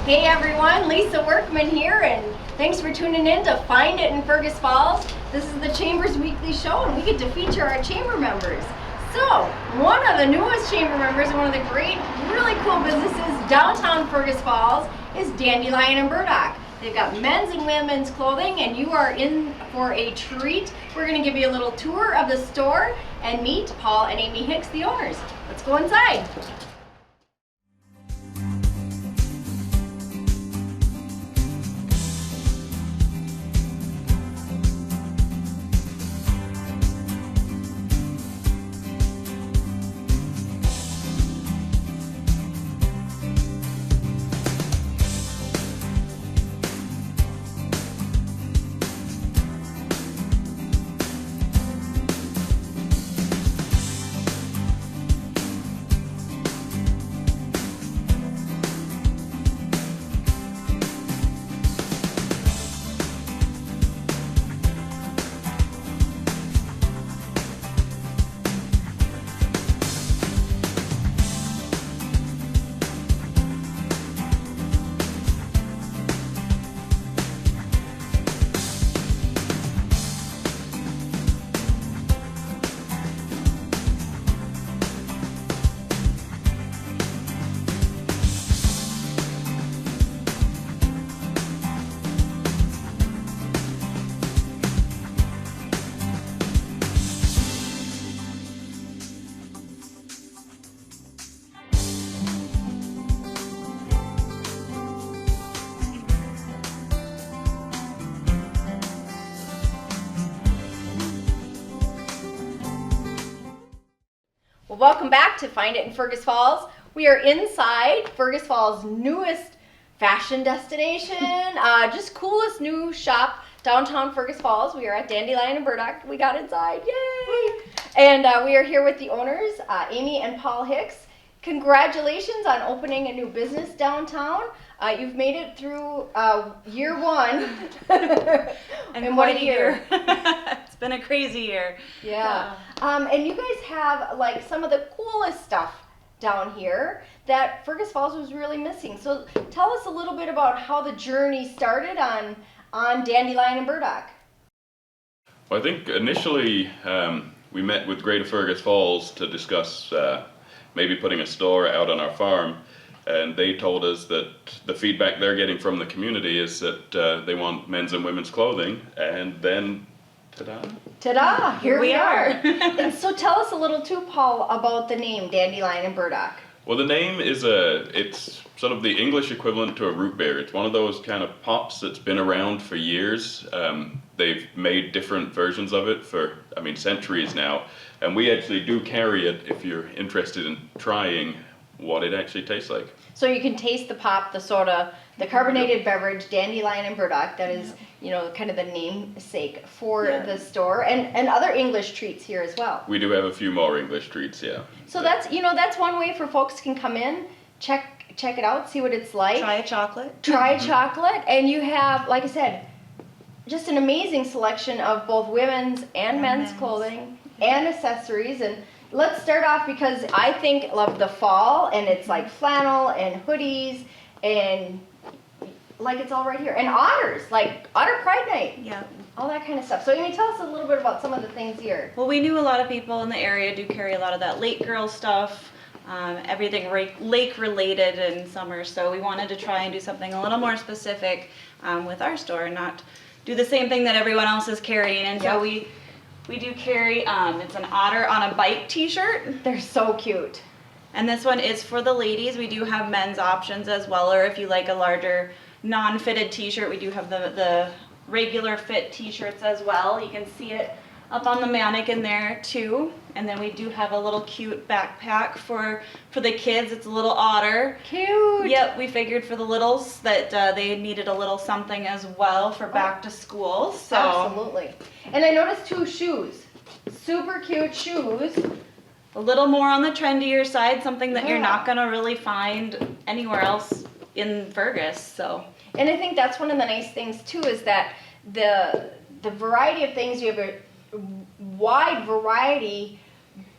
Hey everyone, Lisa Workman here, and thanks for tuning in to Find It in Fergus Falls. This is the Chamber's weekly show, and we get to feature our chamber members. So, one of the newest chamber members and one of the great, really cool businesses downtown Fergus Falls is Dandelion Burdock. They've got men's and women's clothing, and you are in for a treat. We're going to give you a little tour of the store and meet Paul and Amy Hicks, the owners. Let's go inside. Well, welcome back to Find It in Fergus Falls. We are inside Fergus Falls' newest fashion destination, just coolest new shop, downtown Fergus Falls. We are at Dandelion Burdock. We got inside, yay! And we are here with the owners, Amy and Paul Hicks. Congratulations on opening a new business downtown. You've made it through year one. And what a year. It's been a crazy year. Yeah. And you guys have like some of the coolest stuff down here that Fergus Falls was really missing. So tell us a little bit about how the journey started on Dandelion and Burdock. Well, I think initially we met with Greater Fergus Falls to discuss maybe putting a store out on our farm, and they told us that the feedback they're getting from the community is that they want men's and women's clothing, and then ta-da! Ta-da! Here we are. And so tell us a little too, Paul, about the name Dandelion and Burdock. Well, the name is it's sort of the English equivalent to a root beer. It's one of those kind of pops that's been around for years. They've made different versions of it for, centuries now. And we actually do carry it if you're interested in trying what it actually tastes like. So you can taste the pop, the soda, the carbonated beverage, Dandelion and Burdock. That is, kind of the namesake for the store, and other English treats here as well. We do have a few more English treats, yeah. So that's one way for folks can come in, check it out, see what it's like. Try a chocolate. Try chocolate, and you have, like I said, just an amazing selection of both women's and men's clothing and accessories. And let's start off because I think of the fall, and it's like flannel and hoodies and like it's all right here. And otters, like Otter Pride Night. Yeah. All that kind of stuff. So Amy, tell us a little bit about some of the things here. Well, we knew a lot of people in the area do carry a lot of that lake girl stuff, everything lake related in summer. So we wanted to try and do something a little more specific with our store, not do the same thing that everyone else is carrying. And so we do carry, it's an otter on a bike t-shirt. They're so cute. And this one is for the ladies. We do have men's options as well, or if you like a larger non-fitted t-shirt, we do have the regular fit t-shirts as well. You can see it up on the mannequin there too. And then we do have a little cute backpack for the kids. It's a little otter. Cute. Yep, we figured for the littles that they needed a little something as well for back to school. So absolutely. And I noticed two shoes. Super cute shoes. A little more on the trendier side, something that you're not gonna really find anywhere else in Fergus. So. And I think that's one of the nice things too, is that the variety of things, you have a wide variety,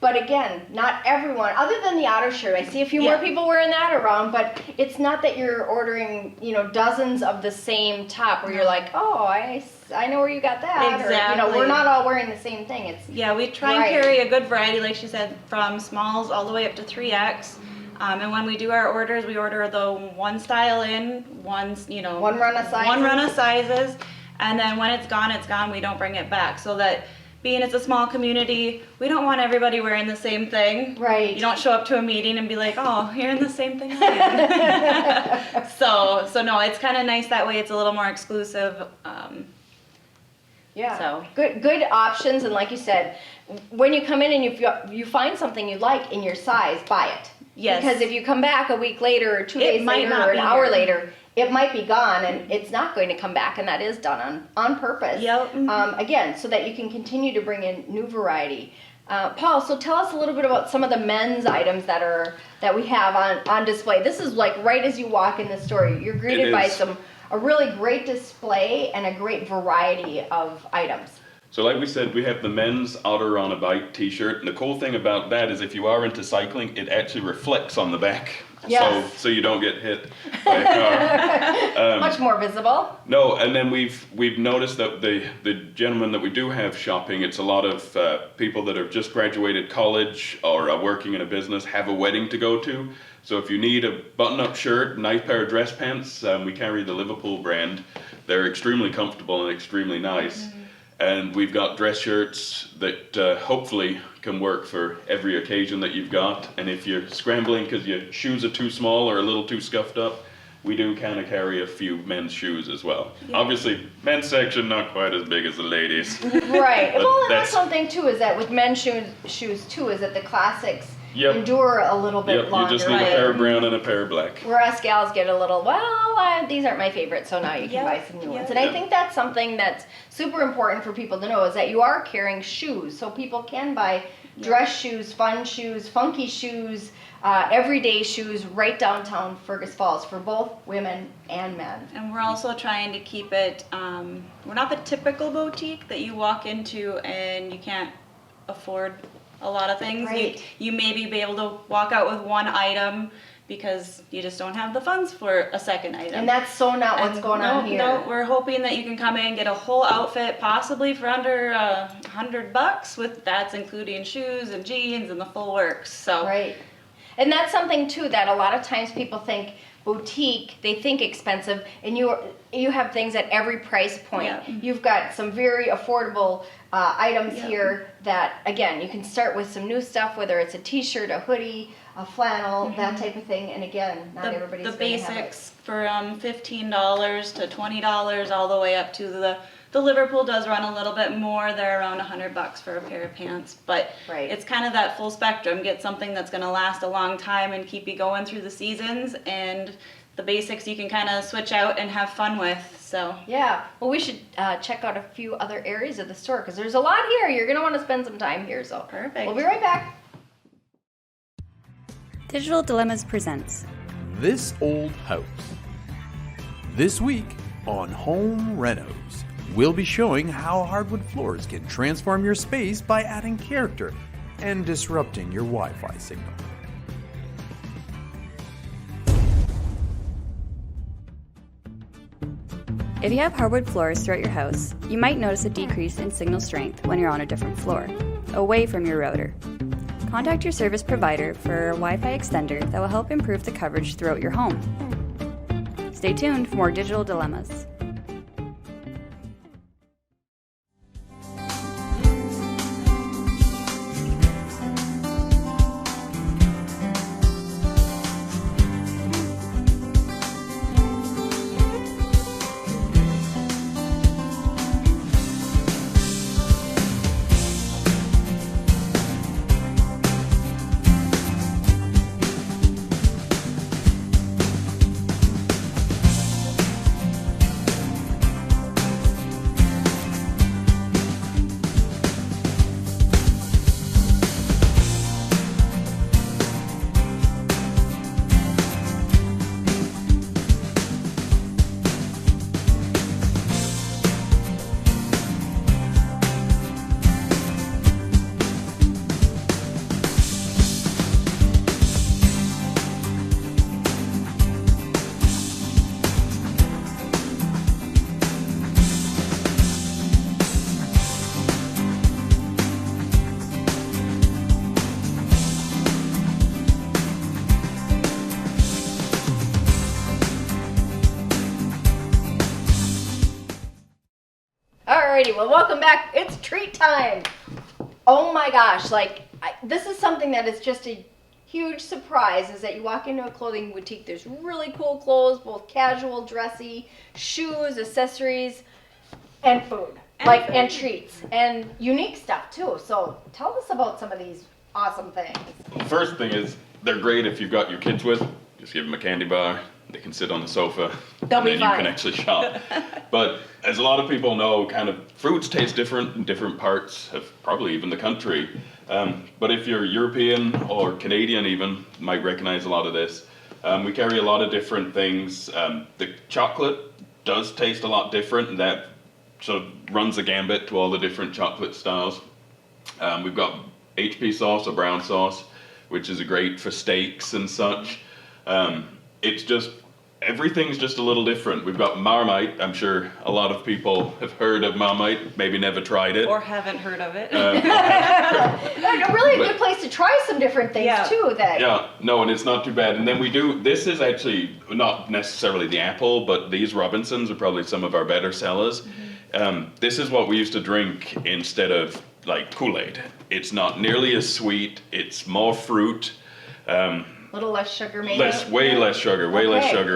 But again, not everyone, other than the otter shirt. I see a few more people wearing that around, but it's not that you're ordering, dozens of the same top where you're like, oh, I know where you got that. Exactly. Or, we're not all wearing the same thing. It's we try and carry a good variety, like she said, from smalls all the way up to 3X. And when we do our orders, we order the one style in, one run of sizes, and then when it's gone, we don't bring it back. So that being it's a small community, we don't want everybody wearing the same thing. Right. You don't show up to a meeting and be like, oh, you're in the same thing I am. So no, it's kind of nice that way. It's a little more exclusive. So good options, and like you said, when you come in and you find something you like in your size, buy it. Yes. Because if you come back a week later, or 2 days later, or an hour later, it might be gone, and it's not going to come back, and that is done on purpose. Yep. Again, so that you can continue to bring in new variety. Paul, so tell us a little bit about some of the men's items that we have on display. This is like right as you walk in the store, you're greeted by a really great display and a great variety of items. So like we said, we have the men's Otter on a Bike t-shirt, and the cool thing about that is if you are into cycling, it actually reflects on the back. Yes. So you don't get hit by a car. Much more visible. No, and then we've noticed that the gentlemen that we do have shopping, it's a lot of people that have just graduated college or are working in a business, have a wedding to go to. So if you need a button-up shirt, nice pair of dress pants, we carry the Liverpool brand. They're extremely comfortable and extremely nice. Mm-hmm. And we've got dress shirts that hopefully can work for every occasion that you've got. And if you're scrambling because your shoes are too small or a little too scuffed up, we do kind of carry a few men's shoes as well. Yeah. Obviously, men's section not quite as big as the ladies. Right. Well, and that's something too, is that with men's shoes too, is that the classics endure a little bit longer. You just need a pair of brown and a pair of black. Where us gals get a little, these aren't my favorite, so now you can buy some new ones. And I think that's something that's super important for people to know, is that you are carrying shoes. So people can buy dress shoes, fun shoes, funky shoes, everyday shoes right downtown Fergus Falls for both women and men. And we're also trying to keep it, we're not the typical boutique that you walk into and you can't afford a lot of things. Right. You maybe be able to walk out with one item because you just don't have the funds for a second item. And that's so not what's going on here. No, we're hoping that you can come in and get a whole outfit, possibly for under $100. That's including shoes and jeans and the full works. So right. And that's something too that a lot of times people think boutique, they think expensive, and you have things at every price point. Yeah. You've got some very affordable items here that, again, you can start with some new stuff, whether it's a t-shirt, a hoodie, a flannel, that type of thing. And again, not everybody's the basics for $15 to $20 all the way up to the Liverpool does run a little bit more. They're around $100 for a pair of pants, but it's kind of that full spectrum. Get something that's going to last a long time and keep you going through the seasons, and the basics you can kind of switch out and have fun with. So well, we should check out a few other areas of the store because there's a lot here. You're going to want to spend some time here. So perfect. We'll be right back. Digital Dilemmas presents This Old House. This week on Home Renos, we'll be showing how hardwood floors can transform your space by adding character and disrupting your Wi-Fi signal. If you have hardwood floors throughout your house, you might notice a decrease in signal strength when you're on a different floor, away from your router. Contact your service provider for a Wi-Fi extender that will help improve the coverage throughout your home. Stay tuned for more Digital Dilemmas. Alrighty, well, welcome back. It's treat time. Oh my gosh, like, this is something that is just a huge surprise, is that you walk into a clothing boutique, there's really cool clothes, both casual, dressy, shoes, accessories, and food. And treats, and unique stuff too. So tell us about some of these awesome things. First thing is, they're great if you've got your kids with. Just give them a candy bar. They can sit on the sofa. They'll and be then fine. you can actually shop. But as a lot of people know, kind of fruits taste different in different parts of probably even the country. But if you're European or Canadian even, you might recognize a lot of this. We carry a lot of different things. The chocolate does taste a lot different, and that sort of runs the gambit to all the different chocolate styles. We've got HP sauce or brown sauce, which is great for steaks and such. It's just, everything's just a little different. We've got Marmite. I'm sure a lot of people have heard of Marmite, maybe never tried it. Or haven't heard of it. Really a good place to try some different things too. Yeah, no, and it's not too bad. And then we do, this is actually not necessarily the apple, but these Robinsons are probably some of our better sellers. This is what we used to drink instead of like Kool-Aid. It's not nearly as sweet. It's more fruit. A little less sugar maybe? Way less sugar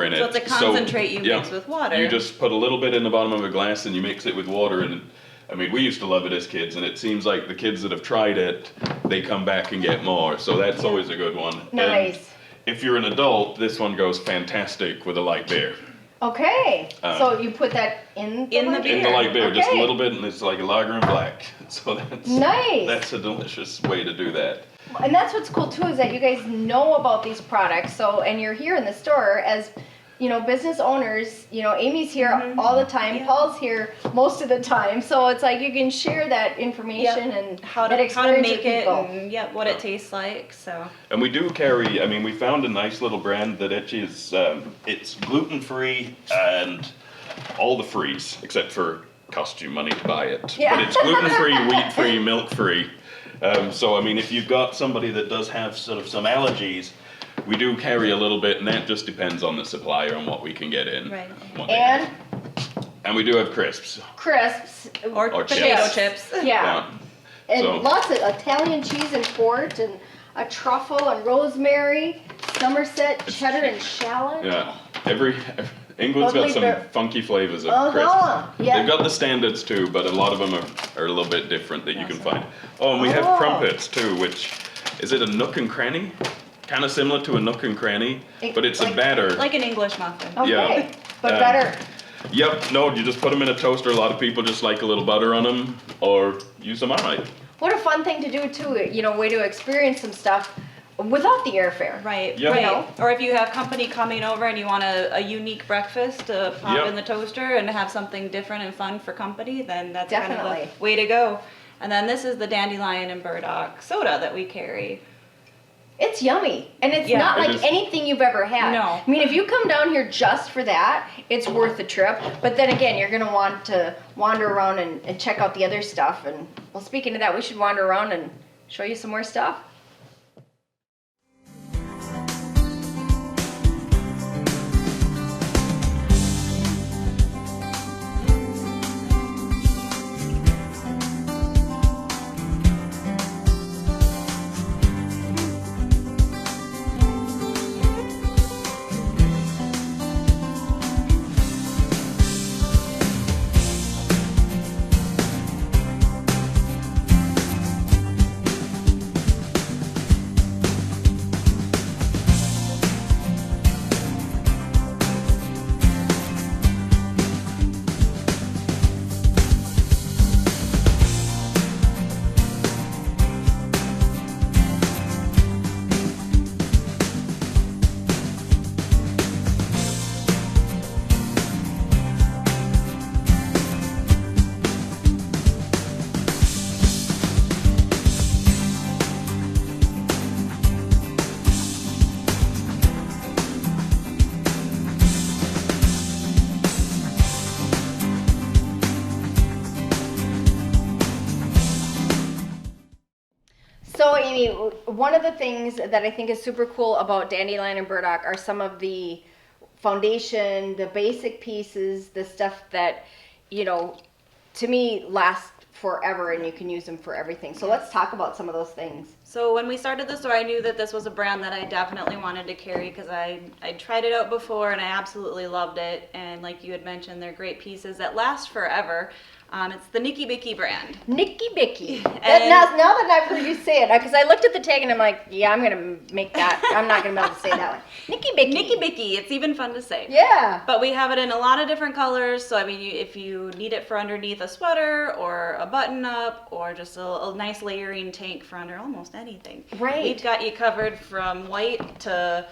in it. So it's a concentrate you mix with water. You just put a little bit in the bottom of a glass and you mix it with water. And I mean, we used to love it as kids, and it seems like the kids that have tried it, they come back and get more. So that's always a good one. Nice. And if you're an adult, this one goes fantastic with a light beer. Okay, so you put that in the beer. In the light beer, Okay. just a little bit, and it's like a lager in black. So that's Nice. That's a delicious way to do that. And that's what's cool too, is that you guys know about these products. So, and you're here in the store as, business owners. Amy's here all the time. Yeah. Paul's here most of the time. So it's like you can share that information and how that to experience make with it people. and what it tastes like. So And we do carry, we found a nice little brand that actually is, it's gluten-free and all the frees, except for cost you money to buy it. Yeah. But it's gluten-free, wheat-free, milk-free. So, if you've got somebody that does have sort of some allergies, we do carry a little bit, and that just depends on the supplier and what we can get in. Right. what they And have. And we do have crisps. crisps. or potato chips. Yeah. And So- lots of Italian cheese and port and a truffle and rosemary, Somerset cheddar and shallot. Yeah. England's got some Lovely funky flavors of Uh-huh, crisps. yeah. They've got the standards too, but a lot of them are a little bit different that you can find. Oh, and we have Oh. crumpets too, which, is it a nook and cranny? Kind of similar to a nook and cranny, but it's a batter. Like an English muffin. Okay, Yeah. but better. Yep, no, you just put them in a toaster. A lot of people just like a little butter on them, or use them Marmite. What a fun thing to do too, way to experience some stuff without the airfare. Right, Yep. right. Or if you have company coming over and you want a unique breakfast to pop Yep. in the toaster and have something different and fun for company, then that's kind of Definitely. the way to go. And then this is the Dandelion and Burdock soda that we carry. It's yummy, and it's Yeah. not It like is. anything you've ever had. No. I mean, if you come down here just for that, it's worth the trip. But then again, you're gonna want to wander around and check out the other stuff. And well, speaking of that, we should wander around and show you some more stuff. So, Amy, one of the things that I think is super cool about Dandelion and Burdock are some of the foundation, the basic pieces, the stuff that, to me, last forever and you can use them for everything. So let's talk about some of those things. So when we started the store, I knew that this was a brand that I definitely wanted to carry because I tried it out before and I absolutely loved it. And like you had mentioned, they're great pieces that last forever. It's the Nicky Bicky brand. Nicky Bicky. Now that I've heard you say it, because I looked at the tag and I'm like, yeah, I'm going to make that. I'm not going to be able to say that one. Nicky Bicky. Nicky Bicky. It's even fun to say. Yeah. But we have it in a lot of different colors. So, I mean, if you need it for underneath a sweater or a button up or just a nice layering tank for under almost anything. Right. We've got you covered from white to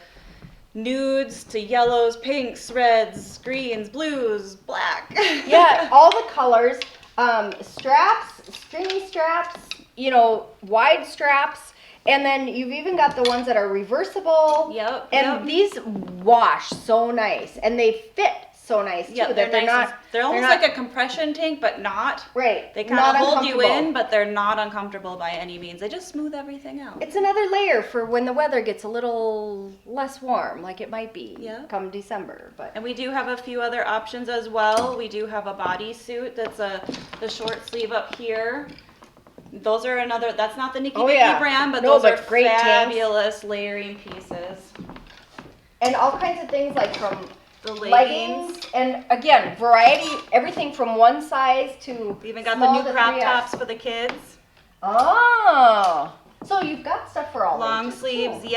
nudes to yellows, pinks, reds, greens, blues, black. Yeah, all the colors. Straps, stringy straps, wide straps. And then you've even got the ones that are reversible. Yep. And these wash so nice. And they fit so nice, too. Yeah, that they're nice. not... They're almost like a compression tank, but not. Right. They kind of hold you in, but they're not uncomfortable by any means. They just smooth everything out. It's another layer for when the weather gets a little less warm, like it might be come December. And we do have a few other options as well. We do have a bodysuit that's the short sleeve up here. Those are that's not the Nicky Bicky brand, but those are great fabulous layering pieces. And all kinds of things like from the leggings, and again, variety, everything from one size to we even got the new crop tops for the kids. Oh, so you've got stuff for all long ages, sleeves. too.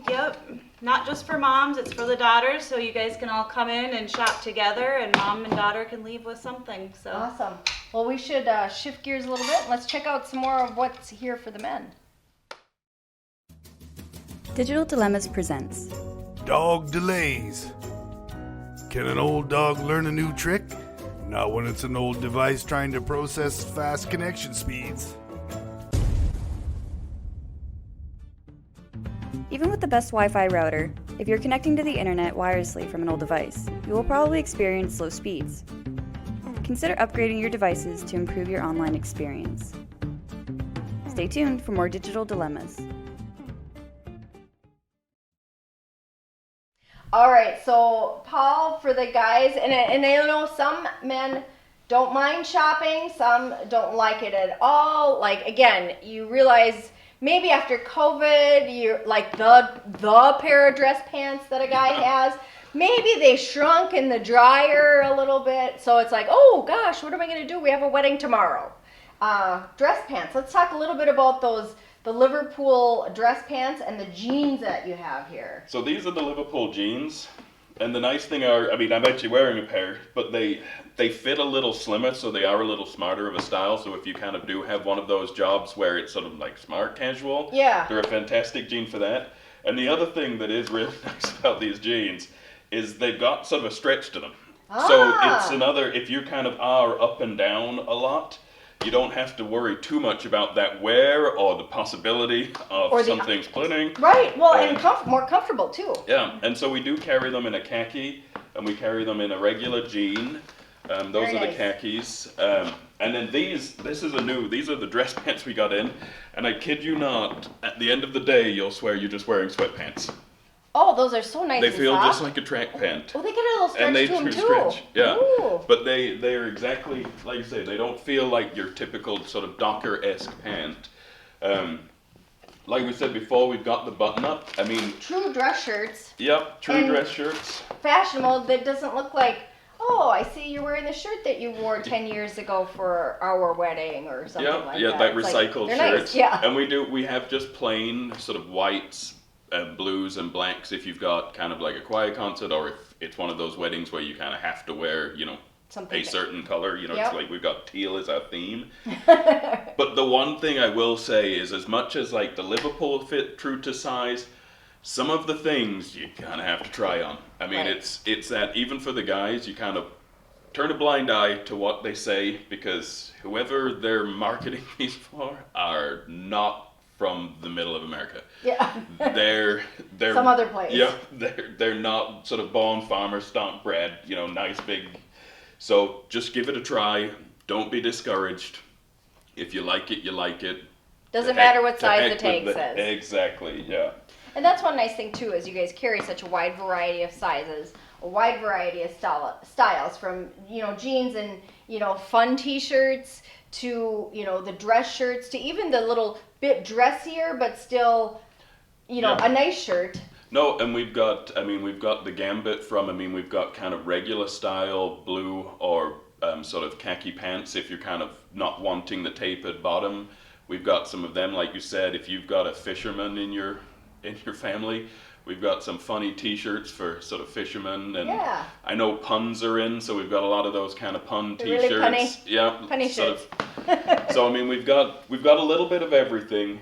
Yep. Not just for moms, it's for the daughters, so you guys can all come in and shop together, and mom and daughter can leave with something. So awesome. Well, we should shift gears a little bit. Let's check out some more of what's here for the men. Digital Dilemmas presents Dog delays. Can an old dog learn a new trick? Not when it's an old device trying to process fast connection speeds. Even with the best Wi-Fi router, if you're connecting to the internet wirelessly from an old device, you will probably experience slow speeds. Consider upgrading your devices to improve your online experience. Stay tuned for more Digital Dilemmas. All right, so Paul, for the guys, and I know some men don't mind shopping, some don't like it at all. Like, again, you realize maybe after COVID, you're like the pair of dress pants that a guy has, maybe they shrunk in the dryer a little bit. So it's like, oh gosh, what am I going to do? We have a wedding tomorrow. Dress pants. Let's talk a little bit about the Liverpool dress pants and the jeans that you have here. So these are the Liverpool jeans, and the nice thing are, I mean, I'm actually wearing a pair, but they fit a little slimmer, so they are a little smarter of a style. So if you kind of do have one of those jobs where it's sort of like smart casual, they're a fantastic jean for that. And the other thing that is really nice about these jeans is they've got sort of a stretch to them. So it's another, if you kind of are up and down a lot, you don't have to worry too much about that wear or the possibility of something splitting. Right, well, and more comfortable too. Yeah, and so we do carry them in a khaki, and we carry them in a regular jean. Those are the khakis. And then these are the dress pants we got in. And I kid you not, at the end of the day, you'll swear you're just wearing sweatpants. Oh, those are so nice. They feel just like a track pant. Oh, they get a little stretch and they to them too. Stretch, yeah. Ooh. But they're exactly, like you say, they don't feel like your typical sort of Docker-esque pant. Like we said before, we've got the button-up. I mean... True dress shirts. Yep, true dress shirts. Fashionable, that doesn't look like, oh, I see you're wearing the shirt that you wore 10 years ago for our wedding or something like that. Yeah, like recycled shirts. Nice, yeah. And we have just plain sort of whites and blues and blacks if you've got kind of like a choir concert, or if it's one of those weddings where you kind of have to wear, a certain color. It's like we've got teal as our theme. But the one thing I will say is, as much as like the Liverpool fit true to size, some of the things you kind of have to try on. I mean, it's that even for the guys, you kind of turn a blind eye to what they say, because whoever they're marketing these for are not from the middle of America. Yeah. They're some other place. Yeah, they're not sort of born farmer, stomp bred, nice big. So just give it a try. Don't be discouraged. If you like it, you like it. Doesn't matter what size the tag says. Exactly, yeah. And that's one nice thing too, is you guys carry such a wide variety of sizes. a wide variety of styles from, jeans and, fun t-shirts to, the dress shirts to even the little bit dressier but still, a nice shirt. No, and we've got the gambit from, we've got kind of regular style blue or sort of khaki pants if you're kind of not wanting the tapered bottom. We've got some of them, like you said, if you've got a fisherman in your family. We've got some funny t-shirts for sort of fishermen, and I know puns are in, so we've got a lot of those kind of pun t-shirts. Really punny. Yeah. Punny shirts. So we've got a little bit of everything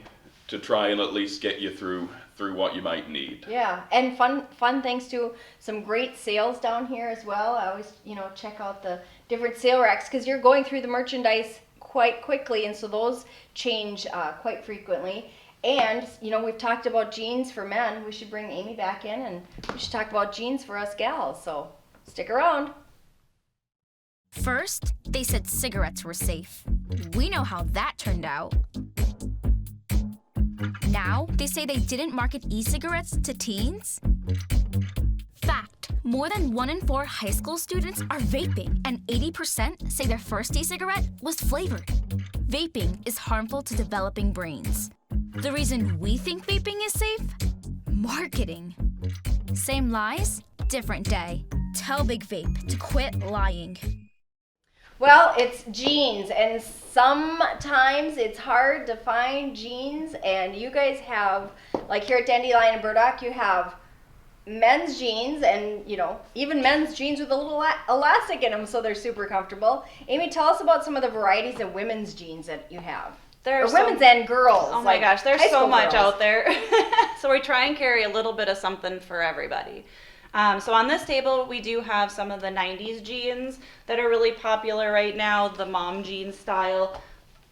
to try and at least get you through what you might need. Yeah, and fun things too. Some great sales down here as well. I always, check out the different sale racks because you're going through the merchandise quite quickly, and so those change quite frequently. And, we've talked about jeans for men. We should bring Amy back in, and we should talk about jeans for us gals. So stick around. First, they said cigarettes were safe. We know how that turned out. Now, they say they didn't market e-cigarettes to teens. Fact, more than 1 in 4 high school students are vaping, and 80% say their first e-cigarette was flavored. Vaping is harmful to developing brains. The reason we think vaping is safe? Marketing. Same lies, different day. Tell Big Vape to quit lying. Well, it's jeans, and sometimes it's hard to find jeans, and you guys have, like here at Dandelion Burdock, you have men's jeans and, even men's jeans with a little elastic in them, so they're super comfortable. Amy, tell us about some of the varieties of women's jeans that you have. Women's and girls. Oh my gosh, there's so much out there. So we try and carry a little bit of something for everybody. So on this table, we do have some of the 90s jeans that are really popular right now, the mom jean style.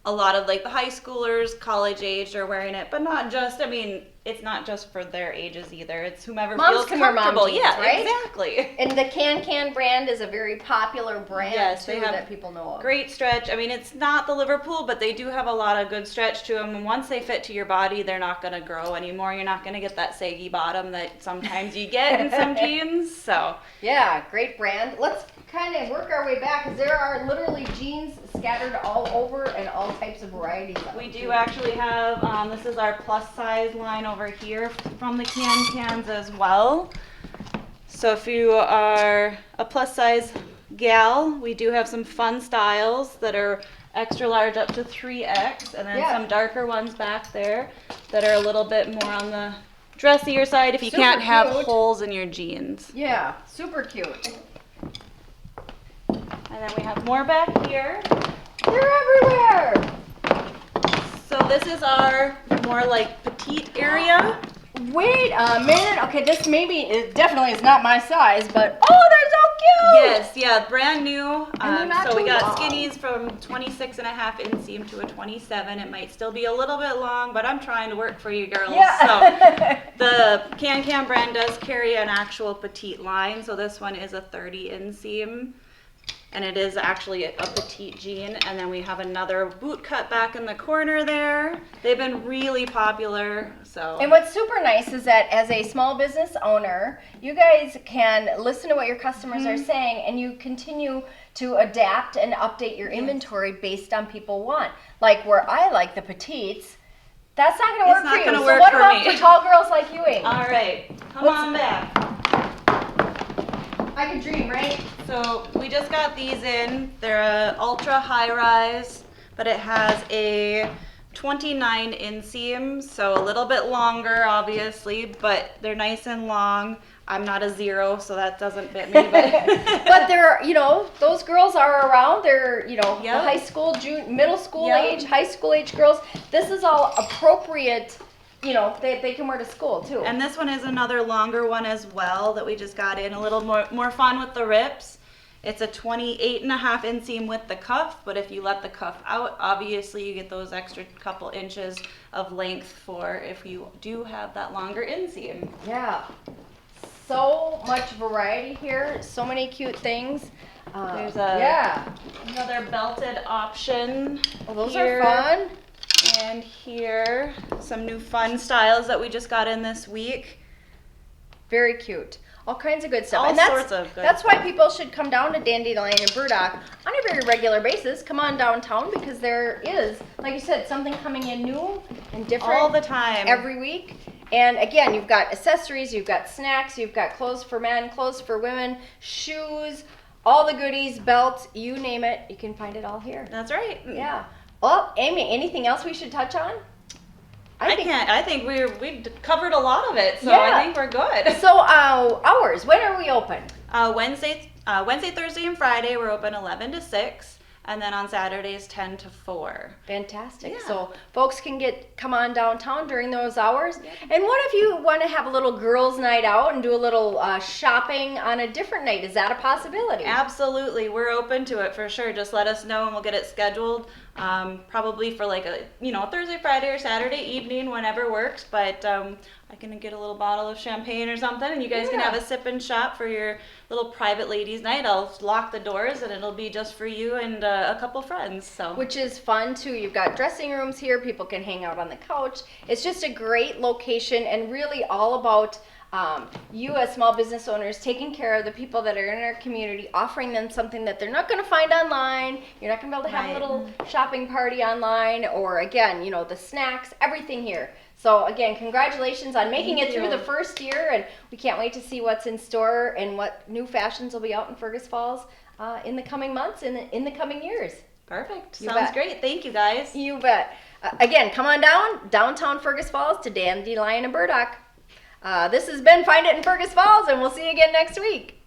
A lot of like the high schoolers, college age are wearing it, but not just, it's not just for their ages either. It's whomever Moms feels can wear comfortable. mom jeans, yeah, right? Exactly. And the Can brand is a very popular brand Yes, too they have that people know of. Great stretch. It's not the Liverpool, but they do have a lot of good stretch to them. And once they fit to your body, they're not going to grow anymore. You're not going to get that saggy bottom that sometimes you get in some jeans. So yeah, great brand. Let's kind of work our way back because there are literally jeans scattered all over and all types of varieties. We do actually have, this is our plus size line over here from the cans as well. So if you are a plus size gal, we do have some fun styles that are extra large up to 3X, and then some darker ones back there that are a little bit more on the dressier side if you can't have holes in your jeans. Yeah, super cute. And then we have more back here. They're everywhere. So this is our more like petite area. Wait a minute. Okay, this definitely is not my size, but oh, they're so cute. Yes, yeah, brand new. So we got long. skinnies from 26.5 inseam to a 27. It might still be a little bit long, but I'm trying to work for you girls. Yeah. So the Can brand does carry an actual petite line. So this one is a 30 inseam. And it is actually a petite jean. And then we have another boot cut back in the corner there. They've been really popular. So. And what's super nice is that as a small business owner, you guys can listen to what your customers are saying, and you continue to adapt and update your inventory based on people want. Like where I like the petites, that's not going to work for you. So what about for tall girls like you, Amy? All right, come on back. I can dream, right? So we just got these in. They're a ultra high rise, but it has a 29 inseam, so a little bit longer, obviously, but they're nice and long. I'm not a 0, so that doesn't fit me. But, but they're, those girls are around. They're, the high school, middle school age, high school age girls. This is all appropriate. They can wear to school too. And this one is another longer one as well that we just got in, a little more fun with the rips. It's a 28.5 inseam with the cuff, but if you let the cuff out, obviously you get those extra couple inches of length for if you do have that longer inseam. Yeah. So much variety here, so many cute things. There's another belted option. Oh, those here. are fun. And here, some new fun styles that we just got in this week. Very cute. All kinds of good stuff. All And that's, sorts of good That's why people should come down to Dandelion and Burdock on a very regular basis. Come on downtown because there is, like you said, something coming in new and different all the time. every week. And again, you've got accessories, you've got snacks, you've got clothes for men, clothes for women, shoes, all the goodies, belts, you name it, you can find it all here. That's right. Yeah. Well, Amy, anything else we should touch on? I think we covered a lot of it, so Yeah. I think we're good. So, hours, when are we open? Wednesday, Thursday, and Friday we're open 11 to 6, and then on Saturdays 10 to 4. Fantastic. Yeah. So folks can come on downtown during those hours. And what if you want to have a little girls' night out and do a little shopping on a different night? Is that a possibility? Absolutely, we're open to it for sure. Just let us know and we'll get it scheduled. Probably for like a Thursday, Friday, or Saturday evening, whenever works. But I can get a little bottle of champagne or something, and you guys can have a sip and shop for your little private ladies' night. I'll lock the doors, and it'll be just for you and a couple friends. So Which is fun too. You've got dressing rooms here. People can hang out on the couch. It's just a great location, and really all about you as small business owners taking care of the people that are in our community, offering them something that they're not going to find online. You're not going to be able to have a little shopping party online, or again, the snacks, everything here. So again, congratulations on making it through the first year, and we can't wait to see what's in store and what new fashions will be out in Fergus Falls in the coming months and in the coming years. perfect. You Sounds bet. great. Thank you, guys. You bet. Again, come on downtown Fergus Falls to Dandelion and Burdock. This has been Find It in Fergus Falls, and we'll see you again next week.